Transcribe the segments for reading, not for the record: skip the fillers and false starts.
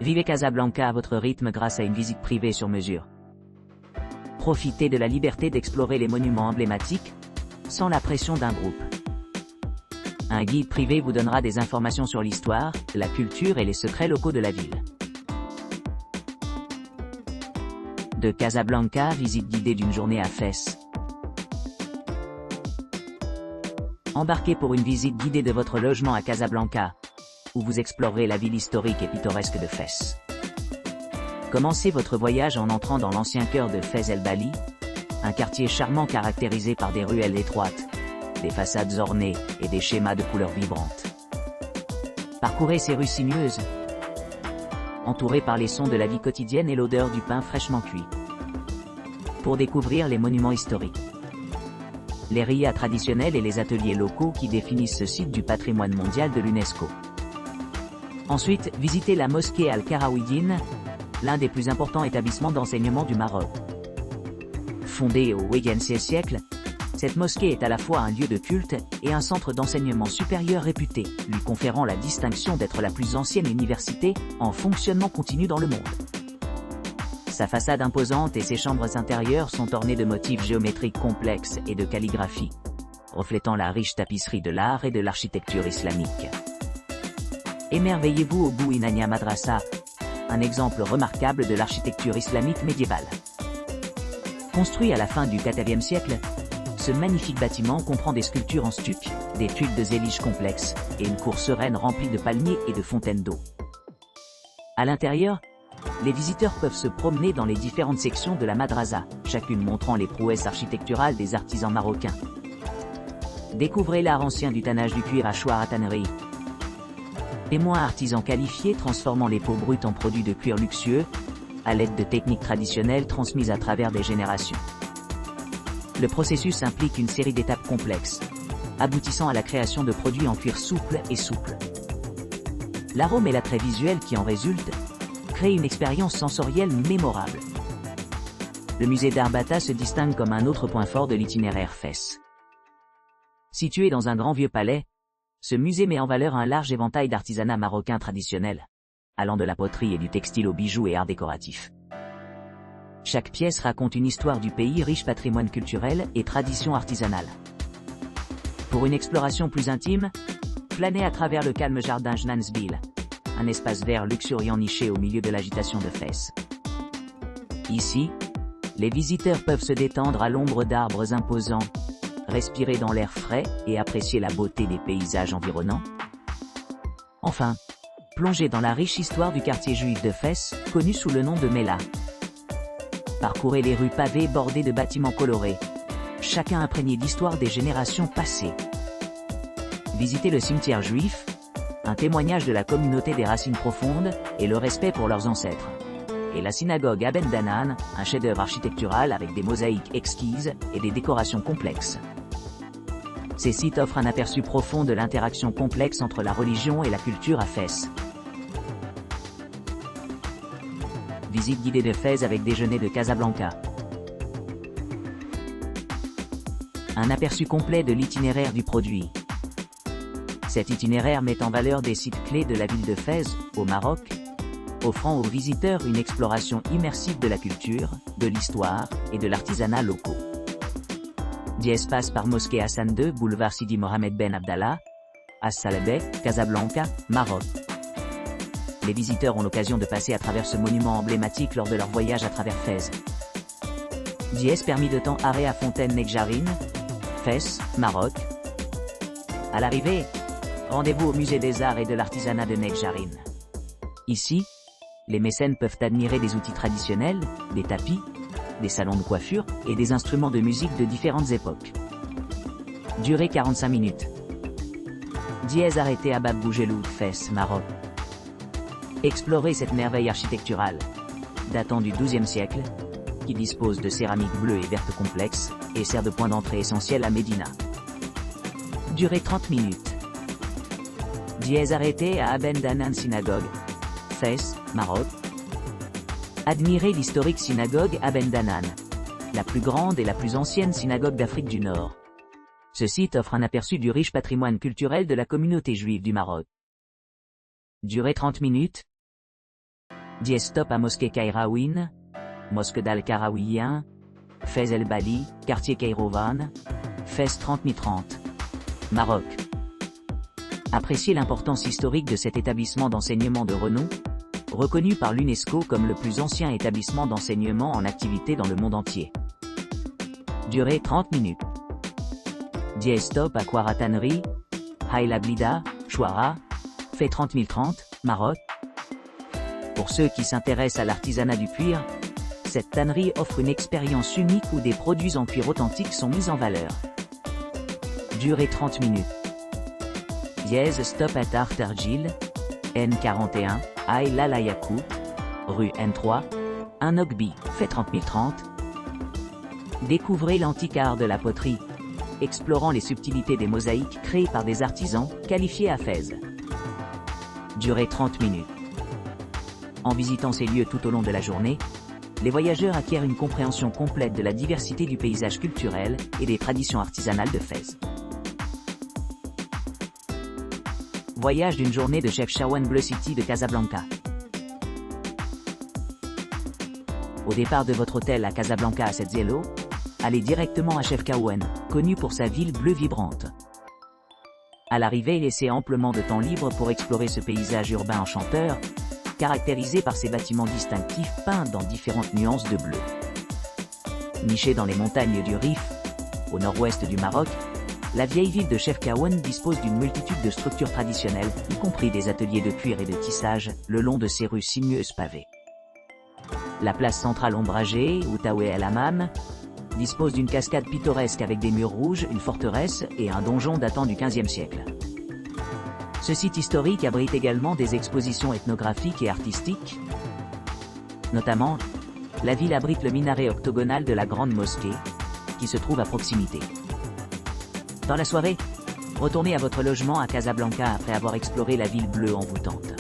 Vivez Casablanca à votre rythme grâce à une visite privée sur mesure. Profitez de la liberté d'explorer les monuments emblématiques, sans la pression d'un groupe. Un guide privé vous donnera des informations sur l'histoire, la culture et les secrets locaux de la ville. De Casablanca, visite guidée d'une journée à Fès. Embarquez pour une visite guidée de votre logement à Casablanca, où vous explorerez la ville historique et pittoresque de Fès. Commencez votre voyage en entrant dans l'ancien cœur de Fès El Bali, un quartier charmant caractérisé par des ruelles étroites, des façades ornées et des schémas de couleurs vibrantes. Parcourez ces rues sinueuses, entourées par les sons de la vie quotidienne et l'odeur du pain fraîchement cuit, pour découvrir les monuments historiques, les rias traditionnelles et les ateliers locaux qui définissent ce site du patrimoine mondial de l'UNESCO. Ensuite, visitez la mosquée Al-Karawidine, l'un des plus importants établissements d'enseignement du Maroc. Fondée au XIe siècle, cette mosquée est à la fois un lieu de culte et un centre d'enseignement supérieur réputé, lui conférant la distinction d'être la plus ancienne université en fonctionnement continu dans le monde. Sa façade imposante et ses chambres intérieures sont ornées de motifs géométriques complexes et de calligraphie, reflétant la riche tapisserie de l'art et de l'architecture islamique. Émerveillez-vous au Bouinania Madrasa, un exemple remarquable de l'architecture islamique médiévale. Construit à la fin du XIVe siècle, ce magnifique bâtiment comprend des sculptures en stuc, des tuiles de zélige complexes, et une cour sereine remplie de palmiers et de fontaines d'eau. À l'intérieur, les visiteurs peuvent se promener dans les différentes sections de la madrasa, chacune montrant les prouesses architecturales des artisans marocains. Découvrez l'art ancien du tannage du cuir à Chouara Tannerie. Témoins artisans qualifiés transformant les peaux brutes en produits de cuir luxueux, à l'aide de techniques traditionnelles transmises à travers des générations. Le processus implique une série d'étapes complexes, aboutissant à la création de produits en cuir souple et souple. L'arôme et l'attrait visuel qui en résultent créent une expérience sensorielle mémorable. Le musée d'Arbata se distingue comme un autre point fort de l'itinéraire Fès. Situé dans un grand vieux palais, ce musée met en valeur un large éventail d'artisanat marocain traditionnel, allant de la poterie et du textile aux bijoux et arts décoratifs. Chaque pièce raconte une histoire du pays, riche patrimoine culturel et tradition artisanale. Pour une exploration plus intime, flânez à travers le calme jardin Jnansbil, un espace vert luxuriant niché au milieu de l'agitation de Fès. Ici, les visiteurs peuvent se détendre à l'ombre d'arbres imposants, respirer dans l'air frais et apprécier la beauté des paysages environnants. Enfin, plongez dans la riche histoire du quartier juif de Fès, connu sous le nom de Mela. Parcourez les rues pavées bordées de bâtiments colorés, chacun imprégné d'histoire des générations passées. Visitez le cimetière juif, un témoignage de la communauté des racines profondes et le respect pour leurs ancêtres. Et la synagogue Aben Danan, un chef-d'œuvre architectural avec des mosaïques exquises et des décorations complexes. Ces sites offrent un aperçu profond de l'interaction complexe entre la religion et la culture à Fès. Visite guidée de Fès avec déjeuner de Casablanca. Un aperçu complet de l'itinéraire du produit. Cet itinéraire met en valeur des sites clés de la ville de Fès, au Maroc, offrant aux visiteurs une exploration immersive de la culture, de l'histoire et de l'artisanat locaux. Diez passe par Mosquée Hassan II, boulevard Sidi Mohamed Ben Abdallah, As-Salabeh, Casablanca, Maroc. Les visiteurs ont l'occasion de passer à travers ce monument emblématique lors de leur voyage à travers Fès. Diez permis de temps arrêt à Fontaine Nekjarine, Fès, Maroc. À l'arrivée, rendez-vous au musée des arts et de l'artisanat de Nekjarine. Ici, les mécènes peuvent admirer des outils traditionnels, des tapis, des salons de coiffure et des instruments de musique de différentes époques. Durée 45 minutes. Dièse arrêté à Bab Boujelou, Fès, Maroc. Explorez cette merveille architecturale, datant du XIIe siècle, qui dispose de céramique bleue et verte complexes, et sert de point d'entrée essentiel à Médina. Durée 30 minutes. Dièse arrêté à Aben Danan Synagogue, Fès, Maroc. Admirez l'historique synagogue Aben Danan, la plus grande et la plus ancienne synagogue d'Afrique du Nord. Ce site offre un aperçu du riche patrimoine culturel de la communauté juive du Maroc. Durée 30 minutes. Diez stop à Mosquée Kairouan, Mosquée d'Al-Karawiyin, Fez El Bali, quartier Kairouan, Fez 30030, Maroc. Appréciez l'importance historique de cet établissement d'enseignement de renom, reconnu par l'UNESCO comme le plus ancien établissement d'enseignement en activité dans le monde entier. Durée 30 minutes. Diez stop à Kwara Tannerie, Haïla Blida, Chouara, Fez 30030, Maroc. Pour ceux qui s'intéressent à l'artisanat du cuir, cette tannerie offre une expérience unique où des produits en cuir authentique sont mis en valeur. Durée 30 minutes. Dièse stop à Tartargil, N41, Aïe Lalayakou, rue N3, Ogbi, Fez 30030. Découvrez l'antique art de la poterie, explorant les subtilités des mosaïques créées par des artisans qualifiés à Fez. Durée 30 minutes. En visitant ces lieux tout au long de la journée, les voyageurs acquièrent une compréhension complète de la diversité du paysage culturel et des traditions artisanales de Fez. Voyage d'une journée de Chef Chaouane Bleu City de Casablanca. Au départ de votre hôtel à Casablanca à Setzielo, allez directement à Chef Chaouane, connu pour sa ville bleue vibrante. À l'arrivée, laissez amplement de temps libre pour explorer ce paysage urbain enchanteur, caractérisé par ses bâtiments distinctifs peints dans différentes nuances de bleu. Nichée dans les montagnes du Rif, au nord-ouest du Maroc, la vieille ville de Chef Chaouane dispose d'une multitude de structures traditionnelles, y compris des ateliers de cuir et de tissage, le long de ses rues sinueuses pavées. La place centrale ombragée, Outaoué El Hammam, dispose d'une cascade pittoresque avec des murs rouges, une forteresse et un donjon datant du XVe siècle. Ce site historique abrite également des expositions ethnographiques et artistiques. Notamment, la ville abrite le minaret octogonal de la Grande Mosquée, qui se trouve à proximité. Dans la soirée, retournez à votre logement à Casablanca après avoir exploré la ville bleue envoûtante.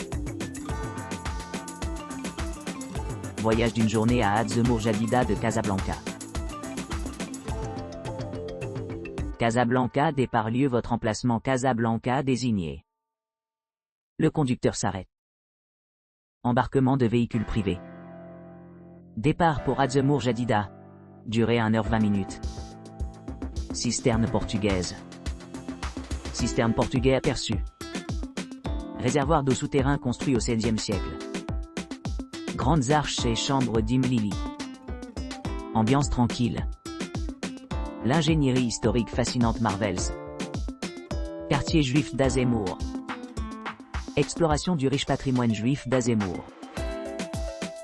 Voyage d'une journée à Hadzemour Jadida de Casablanca. Casablanca départ lieu votre emplacement Casablanca désigné. Le conducteur s'arrête. Embarquement de véhicules privés. Départ pour Hadzemour Jadida. Durée 1h20. Cisterne portugaise. Cisterne portugais aperçu. Réservoir d'eau souterrain construit au XVIe siècle. Grandes arches et chambres d'Imlili. Ambiance tranquille. L'ingénierie historique fascinante Marvels. Quartier juif d'Hadzemour. Exploration du riche patrimoine juif d'Hadzemour.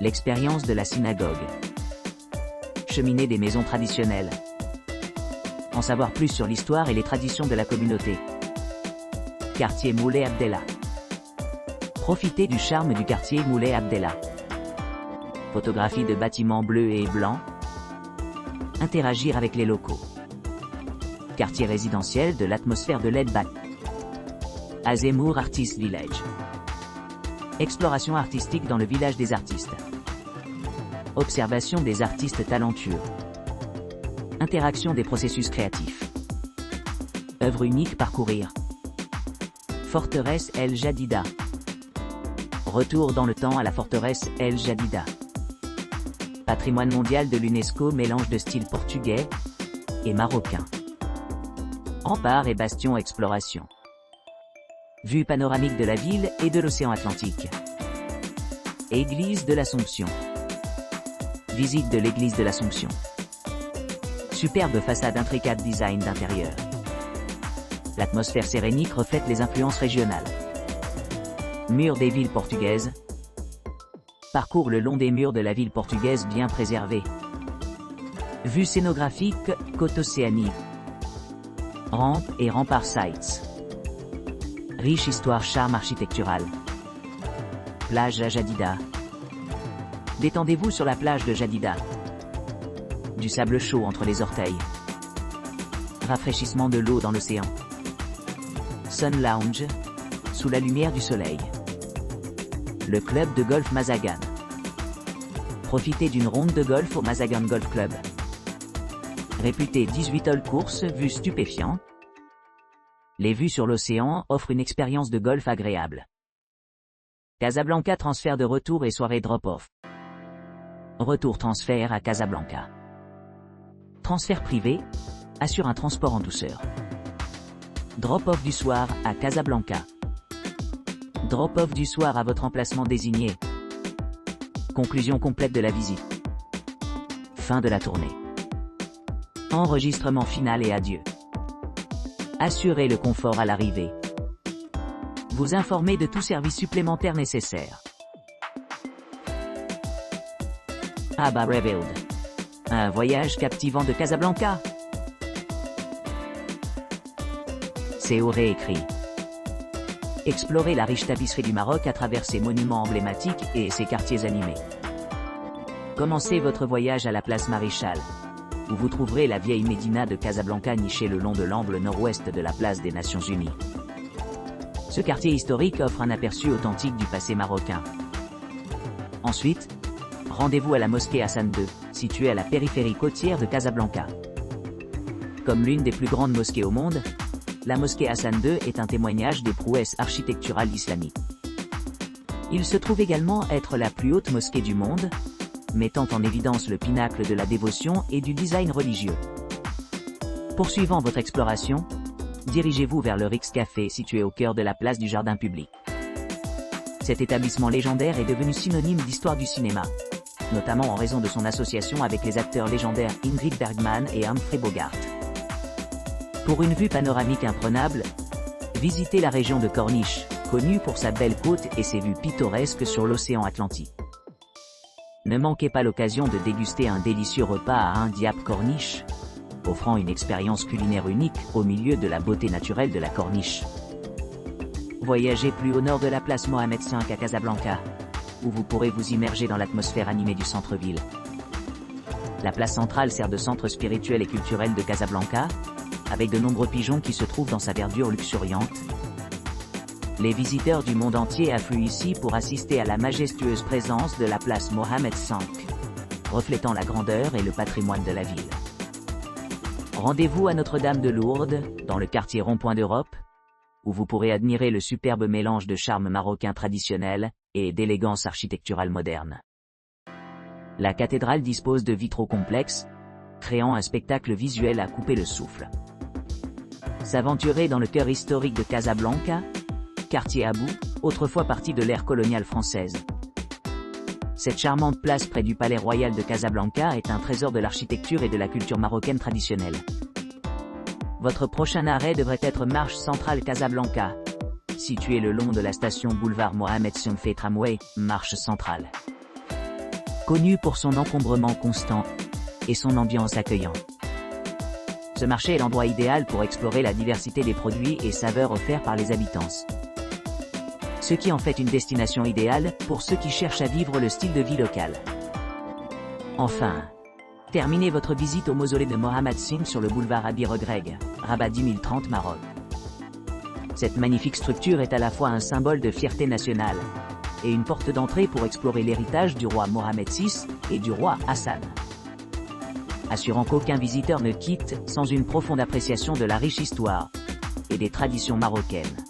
L'expérience de la synagogue. Cheminée des maisons traditionnelles. En savoir plus sur l'histoire et les traditions de la communauté. Quartier Moulay Abdellah. Profitez du charme du quartier Moulay Abdellah. Photographie de bâtiments bleus et blancs. Interagir avec les locaux. Quartier résidentiel de l'atmosphère de l'Edbat. Hadzemour Artist Village. Exploration artistique dans le village des artistes. Observation des artistes talentueux. Interaction des processus créatifs. Œuvre unique parcourir. Forteresse El Jadida. Retour dans le temps à la forteresse El Jadida. Patrimoine mondial de l'UNESCO, mélange de style portugais et marocain. Remparts et bastions exploration. Vue panoramique de la ville et de l'océan Atlantique. Église de l'Assomption. Visite de l'église de l'Assomption. Superbe façade intricate design d'intérieur. L'atmosphère sérénique reflète les influences régionales. Murs des villes portugaises. Parcours le long des murs de la ville portugaise bien préservée. Vue scénographique, côte océanique. Rampe et rempart sites. Riche histoire, charme architectural. Plage à Jadida. Détendez-vous sur la plage de Jadida. Du sable chaud entre les orteils. Rafraîchissement de l'eau dans l'océan. Sun Lounge, sous la lumière du soleil. Le club de golf Mazagan. Profitez d'une ronde de golf au Mazagan Golf Club. Réputé 18 holes course, vue stupéfiante. Les vues sur l'océan offrent une expérience de golf agréable. Casablanca transfert de retour et soirée drop-off. Retour transfert à Casablanca. Transfert privé, assure un transport en douceur. Drop-off du soir à Casablanca. Drop-off du soir à votre emplacement désigné. Conclusion complète de la visite. Fin de la tournée. Enregistrement final et adieu. Assurez le confort à l'arrivée. Vous informer de tout service supplémentaire nécessaire. Aba Revealed. Un voyage captivant de Casablanca. CO réécrit. Explorez la riche tapisserie du Maroc à travers ses monuments emblématiques et ses quartiers animés. Commencez votre voyage à la place Maréchal, où vous trouverez la vieille médina de Casablanca nichée le long de l'angle nord-ouest de la place des Nations Unies. Ce quartier historique offre un aperçu authentique du passé marocain. Ensuite, rendez-vous à la mosquée Hassan II, située à la périphérie côtière de Casablanca. Comme l'une des plus grandes mosquées au monde, la mosquée Hassan II est un témoignage des prouesses architecturales islamiques. Il se trouve également être la plus haute mosquée du monde, mettant en évidence le pinacle de la dévotion et du design religieux. Poursuivant votre exploration, dirigez-vous vers le Rix Café situé au cœur de la place du Jardin public. Cet établissement légendaire est devenu synonyme d'histoire du cinéma, notamment en raison de son association avec les acteurs légendaires Ingrid Bergman et Humphrey Bogart. Pour une vue panoramique imprenable, visitez la région de Corniche, connue pour sa belle côte et ses vues pittoresques sur l'océan Atlantique. Ne manquez pas l'occasion de déguster un délicieux repas à un Diap Corniche, offrant une expérience culinaire unique au milieu de la beauté naturelle de la Corniche. Voyagez plus au nord de la place Mohamed V à Casablanca, où vous pourrez vous immerger dans l'atmosphère animée du centre-ville. La place centrale sert de centre spirituel et culturel de Casablanca, avec de nombreux pigeons qui se trouvent dans sa verdure luxuriante. Les visiteurs du monde entier affluent ici pour assister à la majestueuse présence de la place Mohamed V, reflétant la grandeur et le patrimoine de la ville. Rendez-vous à Notre-Dame de Lourdes, dans le quartier Rond-Point d'Europe, où vous pourrez admirer le superbe mélange de charme marocain traditionnel et d'élégance architecturale moderne. La cathédrale dispose de vitraux complexes, créant un spectacle visuel à couper le souffle. S'aventurer dans le cœur historique de Casablanca, quartier Abou, autrefois partie de l'ère coloniale française. Cette charmante place près du palais royal de Casablanca est un trésor de l'architecture et de la culture marocaine traditionnelle. Votre prochain arrêt devrait être Marche Centrale Casablanca, située le long de la station boulevard Mohamed V Tramway, Marche Centrale. Connu pour son encombrement constant et son ambiance accueillante. Ce marché est l'endroit idéal pour explorer la diversité des produits et saveurs offerts par les habitants. Ce qui en fait une destination idéale pour ceux qui cherchent à vivre le style de vie local. Enfin, terminez votre visite au mausolée de Mohamed V sur le boulevard Abi Regreg, Rabat 10030 Maroc. Cette magnifique structure est à la fois un symbole de fierté nationale et une porte d'entrée pour explorer l'héritage du roi Mohamed VI et du roi Hassan. Assurant qu'aucun visiteur ne quitte sans une profonde appréciation de la riche histoire et des traditions marocaines.